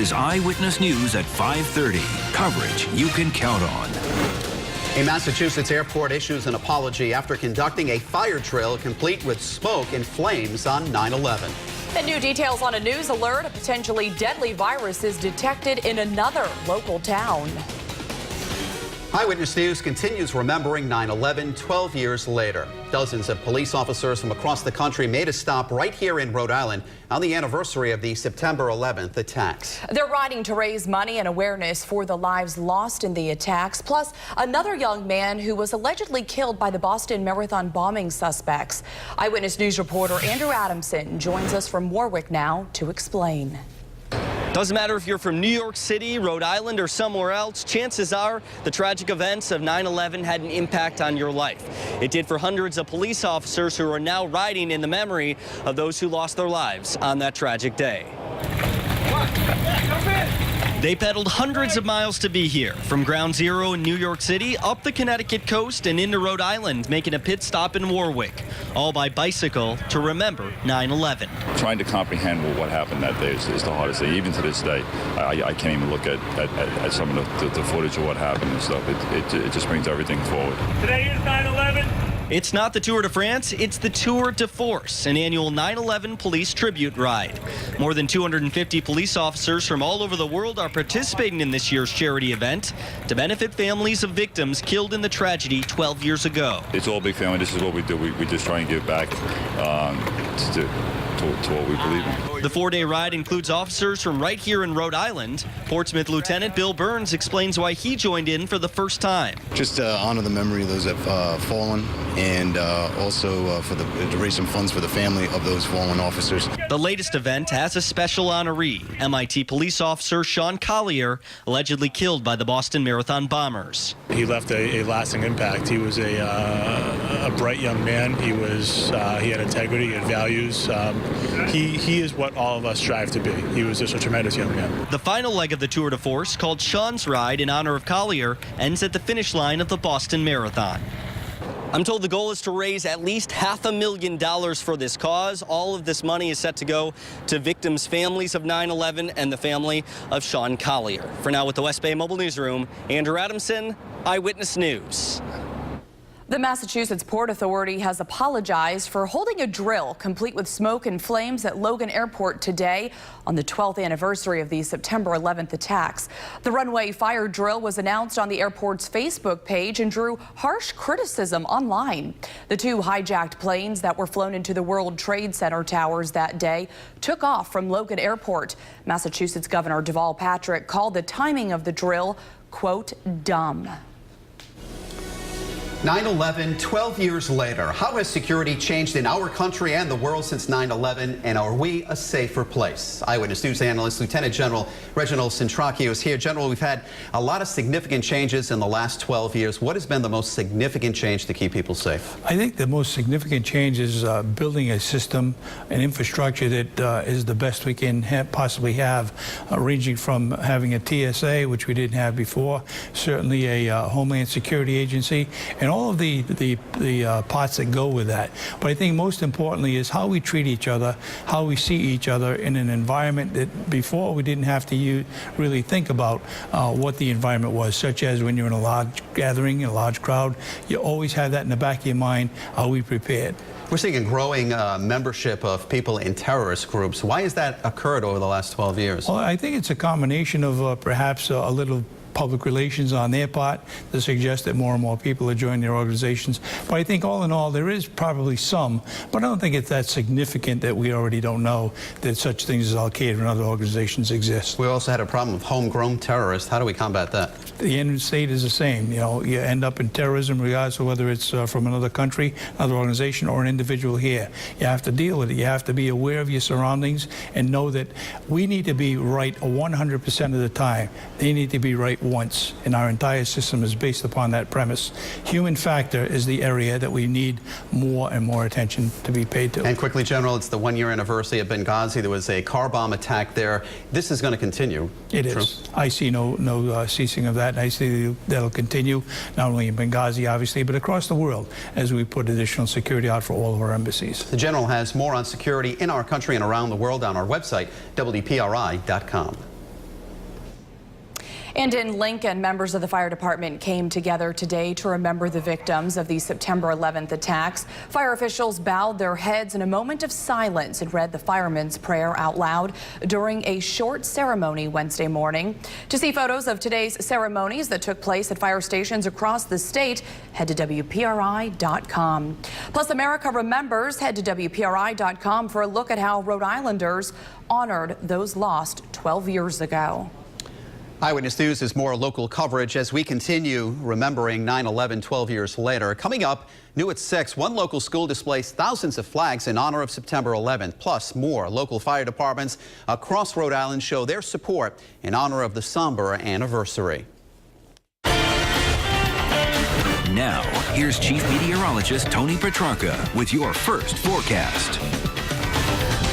is Eyewitness News at 5:30. Coverage you can count on. A Massachusetts airport issues an apology after conducting a fire drill complete with smoke and flames on 9/11. And new details on a news alert. A potentially deadly virus is detected in another local town. Eyewitness News continues remembering 9/11 12 years later. Dozens of police officers from across the country made a stop right here in Rhode Island on the anniversary of the September 11th attacks. They're riding to raise money and awareness for the lives lost in the attacks, plus another young man who was allegedly killed by the Boston Marathon bombing suspects. Eyewitness News reporter Andrew Adamson joins us from Warwick now to explain. Doesn't matter if you're from New York City, Rhode Island, or somewhere else, chances are the tragic events of 9/11 had an impact on your life. It did for hundreds of police officers who are now riding in the memory of those who lost their lives on that tragic day. They pedaled hundreds of miles to be here, from Ground Zero in New York City up the Connecticut coast and into Rhode Island, making a pit stop in Warwick, all by bicycle to remember 9/11. Trying to comprehend what happened that day is the hardest thing. Even to this day, I can't even look at some of the footage of what happened and stuff. It just brings everything forward. Today is 9/11. It's not the Tour de France, it's the Tour de Force, an annual 9/11 police tribute ride. More than 250 police officers from all over the world are participating in this year's charity event to benefit families of victims killed in the tragedy 12 years ago. It's all big family. This is what we do. We just try and give back to what we believe in. The four-day ride includes officers from right here in Rhode Island. Portsmouth Lieutenant Bill Burns explains why he joined in for the first time. Just to honor the memory of those that have fallen, and also to raise some funds for the family of those fallen officers. The latest event has a special honoree, MIT police officer Sean Collier, allegedly killed by the Boston Marathon bombers. He left a lasting impact. He was a bright young man. He had integrity, he had values. He is what all of us strive to be. He was just a tremendous young man. The final leg of the Tour de Force, called Sean's Ride in honor of Collier, ends at the finish line of the Boston Marathon. I'm told the goal is to raise at least $500,000 for this cause. All of this money is set to go to victims' families of 9/11 and the family of Sean Collier. For now, with the West Bay Mobile Newsroom, Andrew Adamson, Eyewitness News. The Massachusetts Port Authority has apologized for holding a drill complete with smoke and flames at Logan Airport today on the 12th anniversary of the September 11th attacks. The runway fire drill was announced on the airport's Facebook page and drew harsh criticism online. The two hijacked planes that were flown into the World Trade Center towers that day took off from Logan Airport. Massachusetts Governor Deval Patrick called the timing of the drill, quote, dumb. 9/11, 12 years later. How has security changed in our country and the world since 9/11, and are we a safer place? Eyewitness News analyst Lieutenant General Reginald Centracchio is here. General, we've had a lot of significant changes in the last 12 years. What has been the most significant change to keep people safe? I think the most significant change is building a system, an infrastructure that is the best we can possibly have, ranging from having a TSA, which we didn't have before, certainly a Homeland Security Agency, and all of the parts that go with that. But I think most importantly is how we treat each other, how we see each other in an environment that before we didn't have to really think about what the environment was, such as when you're in a large gathering, a large crowd, you always have that in the back of your mind. Are we prepared? We're seeing a growing membership of people in terrorist groups. Why has that occurred over the last 12 years? Well, I think it's a combination of perhaps a little public relations on their part to suggest that more and more people are joining their organizations. But I think all in all, there is probably some, but I don't think it's that significant that we already don't know that such things as Al-Qaeda and other organizations exist. We also had a problem with homegrown terrorists. How do we combat that? The end state is the same. You know, you end up in terrorism regardless of whether it's from another country, another organization, or an individual here. You have to deal with it. You have to be aware of your surroundings and know that we need to be right 100% of the time. They need to be right once, and our entire system is based upon that premise. Human factor is the area that we need more and more attention to be paid to. And quickly, General, it's the one-year anniversary of Benghazi. There was a car bomb attack there. This is going to continue. It is. I see no ceasing of that. I see that'll continue, not only in Benghazi, obviously, but across the world as we put additional security out for all of our embassies. The General has more on security in our country and around the world on our website, WPRI.com. And in Lincoln, members of the fire department came together today to remember the victims of the September 11th attacks. Fire officials bowed their heads in a moment of silence and read the firemen's prayer out loud during a short ceremony Wednesday morning. To see photos of today's ceremonies that took place at fire stations across the state, head to WPRI.com. Plus, America Remembers. Head to WPRI.com for a look at how Rhode Islanders honored those lost 12 years ago. Eyewitness News is more local coverage as we continue remembering 9/11 12 years later. Coming up, new at 6, one local school displays thousands of flags in honor of September 11th. Plus, more local fire departments across Rhode Island show their support in honor of the somber anniversary. Now, here's Chief Meteorologist Tony Petrarca with your first forecast.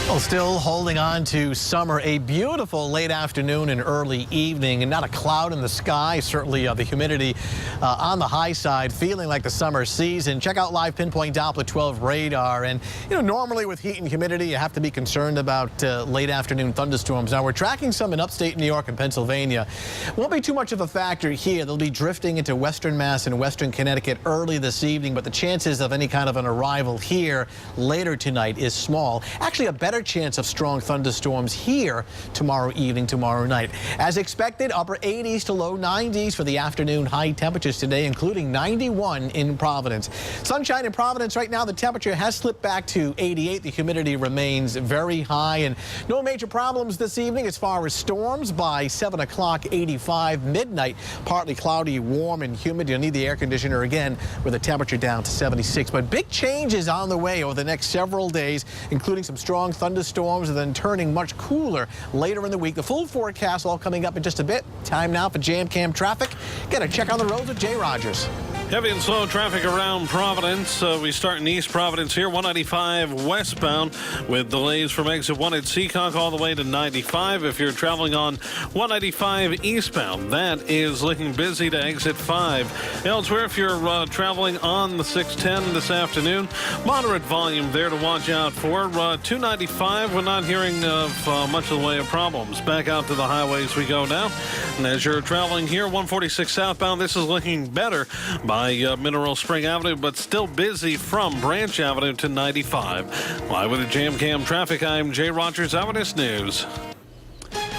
Well, still holding on to summer, a beautiful late afternoon and early evening, and not a cloud in the sky. Certainly the humidity on the high side, feeling like the summer season. Check out live pinpoint Doppler 12 radar. And, normally with heat and humidity, you have to be concerned about late afternoon thunderstorms. Now, we're tracking some in upstate New York and Pennsylvania. Won't be too much of a factor here. They'll be drifting into western Mass and western Connecticut early this evening, but the chances of any kind of an arrival here later tonight is small. Actually, a better chance of strong thunderstorms here tomorrow evening, tomorrow night. As expected, upper 80s to low 90s for the afternoon high temperatures today, including 91 in Providence. Sunshine in Providence right now. The temperature has slipped back to 88. The humidity remains very high, and no major problems this evening as far as storms. By 7 o'clock, 85. Midnight, partly cloudy, warm and humid. You'll need the air conditioner again with the temperature down to 76. But big changes on the way over the next several days, including some strong thunderstorms and then turning much cooler later in the week. The full forecast all coming up in just a bit. Time now for JAMCAM traffic. Get a check on the roads with Jay Rogers. Heavy and slow traffic around Providence. We start in East Providence here, 195 westbound with delays from exit 1 at Seekonk all the way to 95. If you're traveling on 195 eastbound, that is looking busy to exit 5. Elsewhere, if you're traveling on the 610 this afternoon, moderate volume there to watch out for. 295, we're not hearing of much of the way of problems. Back out to the highways we go now. And as you're traveling here, 146 southbound, this is looking better by Mineral Spring Avenue, but still busy from Branch Avenue to 95. Live with the JAMCAM traffic, I'm Jay Rogers, Eyewitness News.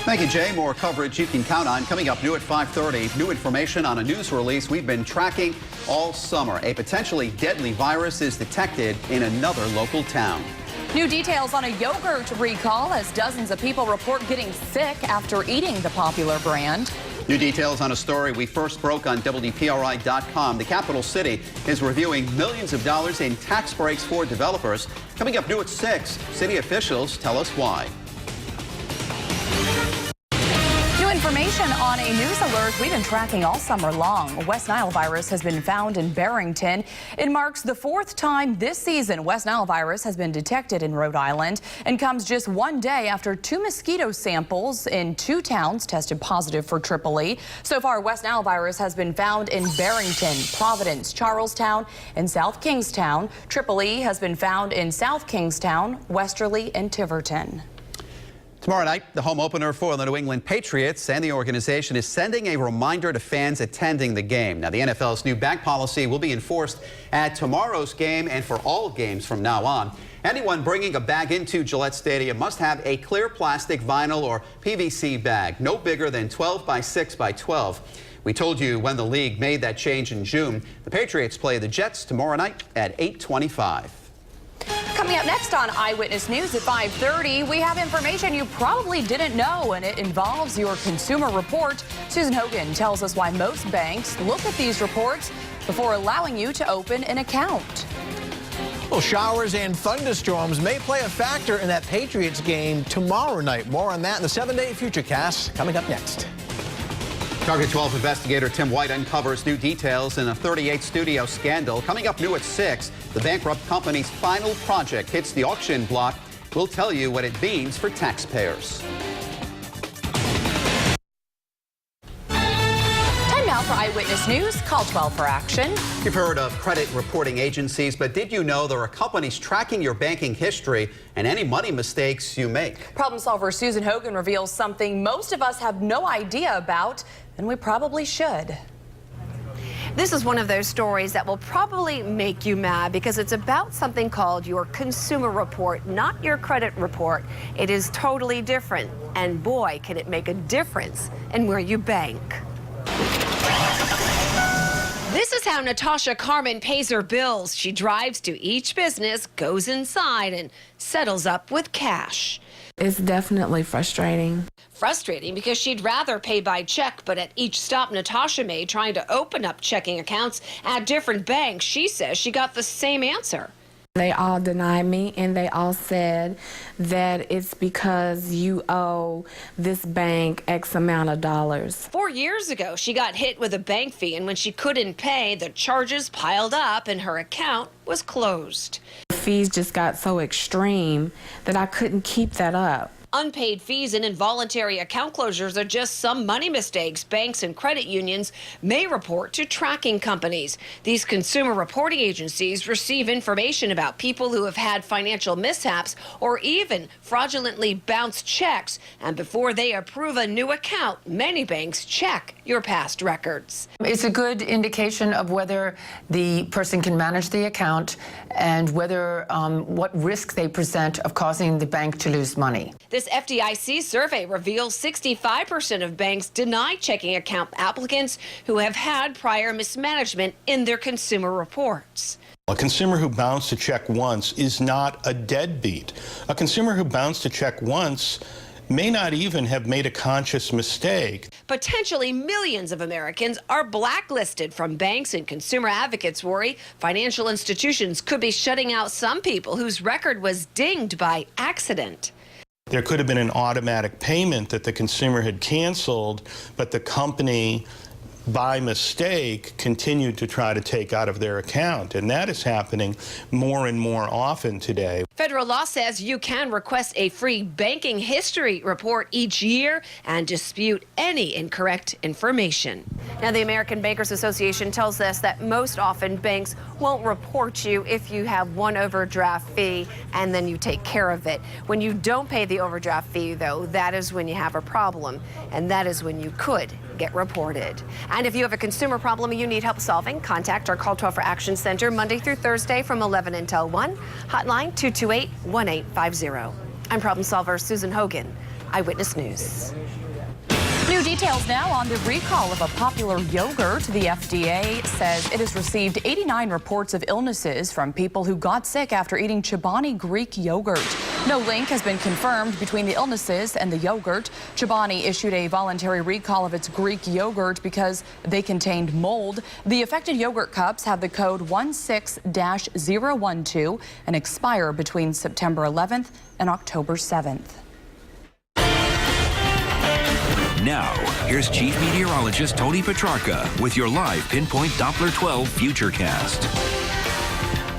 Thank you, Jay. More coverage you can count on. Coming up new at 5:30, new information on a news release we've been tracking all summer. A potentially deadly virus is detected in another local town. New details on a yogurt recall as dozens of people report getting sick after eating the popular brand. New details on a story we first broke on WPRI.com. The capital city is reviewing millions of dollars in tax breaks for developers. Coming up new at 6, city officials tell us why. Information on a news alert we've been tracking all summer long. West Nile virus has been found in Barrington. It marks the 4th time this season West Nile virus has been detected in Rhode Island and comes just one day after 2 mosquito samples in 2 towns tested positive for Tripoli. So far, West Nile virus has been found in Barrington, Providence, Charlestown, and South Kingstown. Tripoli has been found in South Kingstown, Westerly, and Tiverton. Tomorrow night, the home opener for the New England Patriots, and the organization is sending a reminder to fans attending the game. Now, the NFL's new bag policy will be enforced at tomorrow's game and for all games from now on. Anyone bringing a bag into Gillette Stadium must have a clear plastic, vinyl, or PVC bag, no bigger than 12 by 6 by 12. We told you when the league made that change in June. The Patriots play the Jets tomorrow night at 8:25. Coming up next on Eyewitness News at 5:30, we have information you probably didn't know, and it involves your consumer report. Susan Hogan tells us why most banks look at these reports before allowing you to open an account. Well, showers and thunderstorms may play a factor in that Patriots game tomorrow night. More on that in the 7-day Futurecast coming up next. Target 12 investigator Tim White uncovers new details in a 38 studio scandal. Coming up new at 6, the bankrupt company's final project hits the auction block. We'll tell you what it means for taxpayers. Time now for Eyewitness News. Call 12 for action. You've heard of credit reporting agencies, but did you know there are companies tracking your banking history and any money mistakes you make? Problem solver Susan Hogan reveals something most of us have no idea about. than we probably should. This is one of those stories that will probably make you mad because it's about something called your consumer report, not your credit report. It is totally different, and boy, can it make a difference in where you bank. This is how Natasha Carmen pays her bills. She drives to each business, goes inside, and settles up with cash. It's definitely frustrating. Frustrating because she'd rather pay by check, but at each stop Natasha made trying to open up checking accounts at different banks, she says she got the same answer. They all denied me, and they all said that it's because you owe this bank X amount of dollars. 4 years ago, she got hit with a bank fee, and when she couldn't pay, the charges piled up and her account was closed. The fees just got so extreme that I couldn't keep that up. Unpaid fees and involuntary account closures are just some money mistakes banks and credit unions may report to tracking companies. These consumer reporting agencies receive information about people who have had financial mishaps or even fraudulently bounced checks. And before they approve a new account, many banks check your past records. It's a good indication of whether the person can manage the account and whether what risk they present of causing the bank to lose money. This FDIC survey reveals 65% of banks deny checking account applicants who have had prior mismanagement in their consumer reports. A consumer who bounced a check once is not a deadbeat. A consumer who bounced a check once may not even have made a conscious mistake. Potentially millions of Americans are blacklisted from banks, and consumer advocates worry financial institutions could be shutting out some people whose record was dinged by accident. There could have been an automatic payment that the consumer had canceled, but the company, by mistake, continued to try to take out of their account. And that is happening more and more often today. Federal law says you can request a free banking history report each year and dispute any incorrect information. Now, the American Bankers Association tells us that most often banks won't report you if you have one overdraft fee and then you take care of it. When you don't pay the overdraft fee, though, that is when you have a problem, and that is when you could get reported. And if you have a consumer problem you need help solving, contact our Call 12 for Action Center Monday through Thursday from 11 until 1. Hotline 228-1850. I'm problem solver Susan Hogan, Eyewitness News. New details now on the recall of a popular yogurt. The FDA says it has received 89 reports of illnesses from people who got sick after eating Chobani Greek yogurt. No link has been confirmed between the illnesses and the yogurt. Chobani issued a voluntary recall of its Greek yogurt because they contained mold. The affected yogurt cups have the code 16-012 and expire between September 11th and October 7th. Now, here's Chief Meteorologist Tony Petrarca with your live Pinpoint Doppler 12 Futurecast.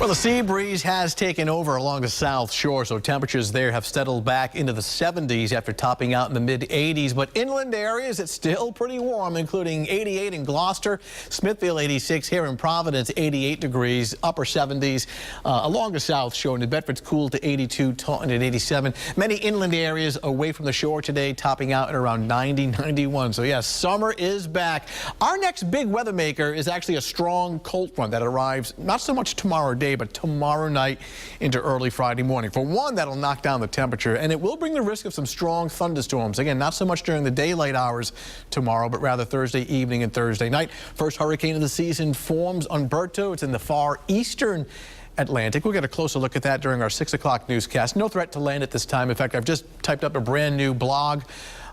Well, the sea breeze has taken over along the South Shore, so temperatures there have settled back into the 70s after topping out in the mid-80s. But inland areas, it's still pretty warm, including 88 in Gloucester, Smithfield 86 here in Providence, 88 degrees, upper 70s along the South Shore. New Bedford's cool to 82, Taunton at 87. Many inland areas away from the shore today, topping out at around 90, 91. So, yes, summer is back. Our next big weather maker is actually a strong cold front that arrives not so much tomorrow day, but tomorrow night into early Friday morning. For one, that'll knock down the temperature, and it will bring the risk of some strong thunderstorms. Again, not so much during the daylight hours tomorrow, but rather Thursday evening and Thursday night. First hurricane of the season forms Umberto. It's in the far eastern Atlantic. We'll get a closer look at that during our 6 o'clock newscast. No threat to land at this time. In fact, I've just typed up a brand new blog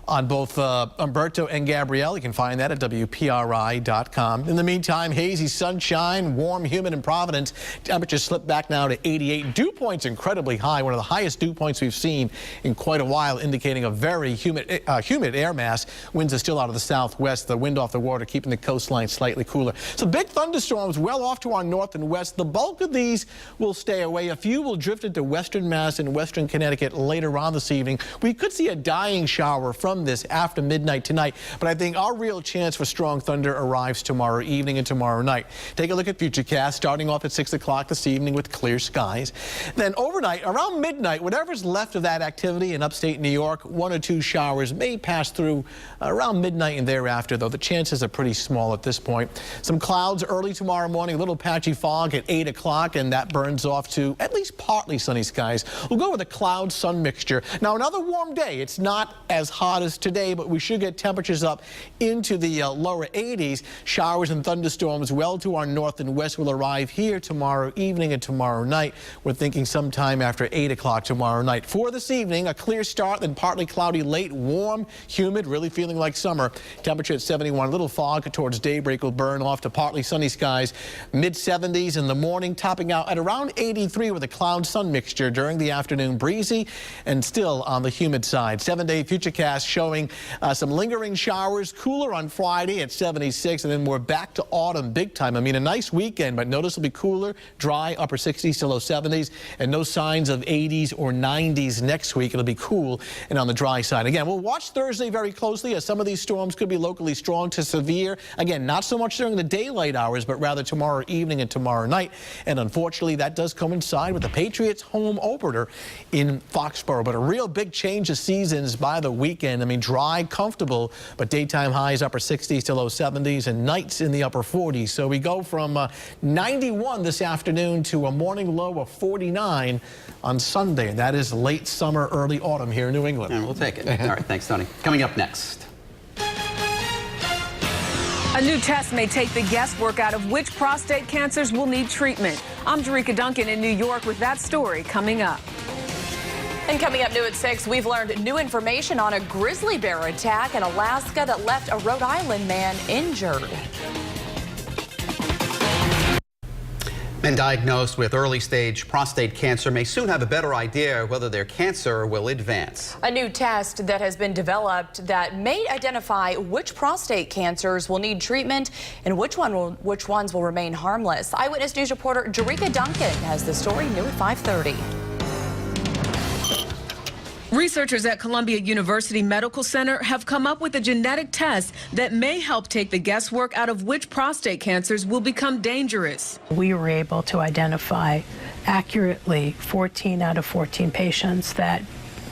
on both Umberto and Gabrielle. You can find that at WPRI.com. In the meantime, hazy sunshine, warm, humid in Providence. Temperatures slip back now to 88. Dew points incredibly high, one of the highest dew points we've seen in quite a while, indicating a very humid air mass. Winds are still out of the southwest. The wind off the water keeping the coastline slightly cooler. So big thunderstorms well off to our north and west. The bulk of these will stay away. A few will drift into western Mass and western Connecticut later on this evening. We could see a dying shower from run this after midnight tonight, but I think our real chance for strong thunder arrives tomorrow evening and tomorrow night. Take a look at Futurecast, starting off at 6 o'clock this evening with clear skies. Then overnight, around midnight, whatever's left of that activity in upstate New York, 1 or 2 showers may pass through around midnight and thereafter, though the chances are pretty small at this point. Some clouds early tomorrow morning, a little patchy fog at 8 o'clock, and that burns off to at least partly sunny skies. We'll go with a cloud-sun mixture. Now, another warm day. It's not as hot as today, but we should get temperatures up into the lower 80s. Showers and thunderstorms well to our north and west will arrive here tomorrow evening and tomorrow night. We're thinking sometime after 8 o'clock tomorrow night. For this evening, a clear start, then partly cloudy late, warm, humid, really feeling like summer. Temperature at 71. A little fog towards daybreak will burn off to partly sunny skies. Mid-70s in the morning, topping out at around 83 with a cloud-sun mixture during the afternoon. Breezy and still on the humid side. 7-day Futurecast showing some lingering showers. Cooler on Friday at 76, and then we're back to autumn big time. I mean, a nice weekend, but noticeably cooler, dry, upper 60s to low 70s, and no signs of 80s or 90s next week. It'll be cool and on the dry side. Again, we'll watch Thursday very closely, as some of these storms could be locally strong to severe. Again, not so much during the daylight hours, but rather tomorrow evening and tomorrow night. And unfortunately, that does coincide with the Patriots home opener in Foxborough. But a real big change of seasons by the weekend. I mean, dry, comfortable, but daytime highs upper 60s to low 70s and nights in the upper 40s. So we go from 91 this afternoon to a morning low of 49 on Sunday. And that is late summer, early autumn here in New England. And we'll take it. All right, thanks, Tony. Coming up next. A new test may take the guesswork out of which prostate cancers will need treatment. I'm Jerika Duncan in New York with that story coming up. And coming up new at 6, we've learned new information on a grizzly bear attack in Alaska that left a Rhode Island man injured. Men diagnosed with early-stage prostate cancer may soon have a better idea whether their cancer will advance. A new test that has been developed that may identify which prostate cancers will need treatment and which ones will remain harmless. Eyewitness News reporter Jerika Duncan has the story new at 5:30. Researchers at Columbia University Medical Center have come up with a genetic test that may help take the guesswork out of which prostate cancers will become dangerous. We were able to identify accurately 14 out of 14 patients that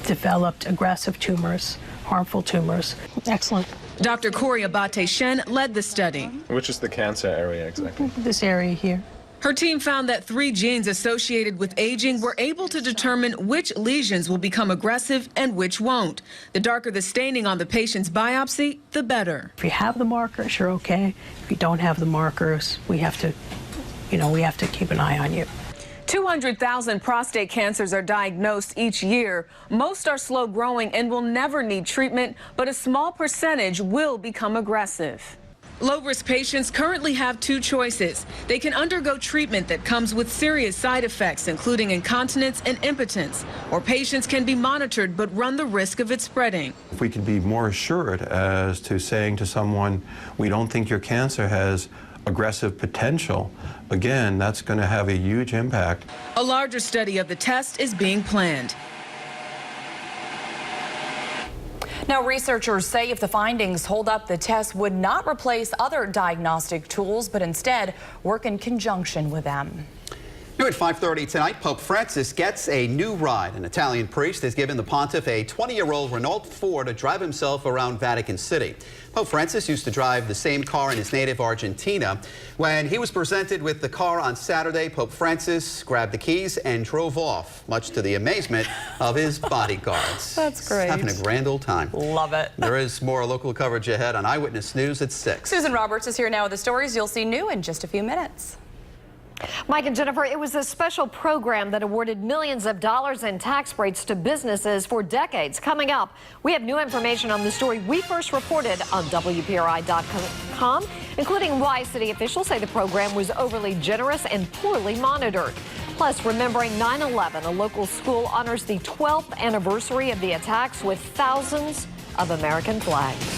developed aggressive tumors, harmful tumors. Excellent. Dr. Corey Abate-Shen led the study. Which is the cancer area exactly? This area here. Her team found that 3 genes associated with aging were able to determine which lesions will become aggressive and which won't. The darker the staining on the patient's biopsy, the better. If you have the markers, you're okay. If you don't have the markers, we have to keep an eye on you. 200,000 prostate cancers are diagnosed each year. Most are slow growing and will never need treatment, but a small percentage will become aggressive. Low-risk patients currently have 2 choices. They can undergo treatment that comes with serious side effects, including incontinence and impotence, or patients can be monitored but run the risk of it spreading. If we could be more assured as to saying to someone, we don't think your cancer has aggressive potential, again, that's going to have a huge impact. A larger study of the test is being planned. Now, researchers say if the findings hold up, the test would not replace other diagnostic tools, but instead work in conjunction with them. New at 5:30 tonight, Pope Francis gets a new ride. An Italian priest has given the pontiff a 20-year-old Renault 4 to drive himself around Vatican City. Pope Francis used to drive the same car in his native Argentina. When he was presented with the car on Saturday, Pope Francis grabbed the keys and drove off, much to the amazement of his bodyguards. That's great. He's having a grand old time. Love it. There is more local coverage ahead on Eyewitness News at 6. Susan Roberts is here now with the stories you'll see new in just a few minutes. Mike and Jennifer, it was a special program that awarded millions of dollars in tax breaks to businesses for decades. Coming up, we have new information on the story we first reported on WPRI.com, including why city officials say the program was overly generous and poorly monitored. Plus, remembering 9/11, a local school honors the 12th anniversary of the attacks with thousands of American flags.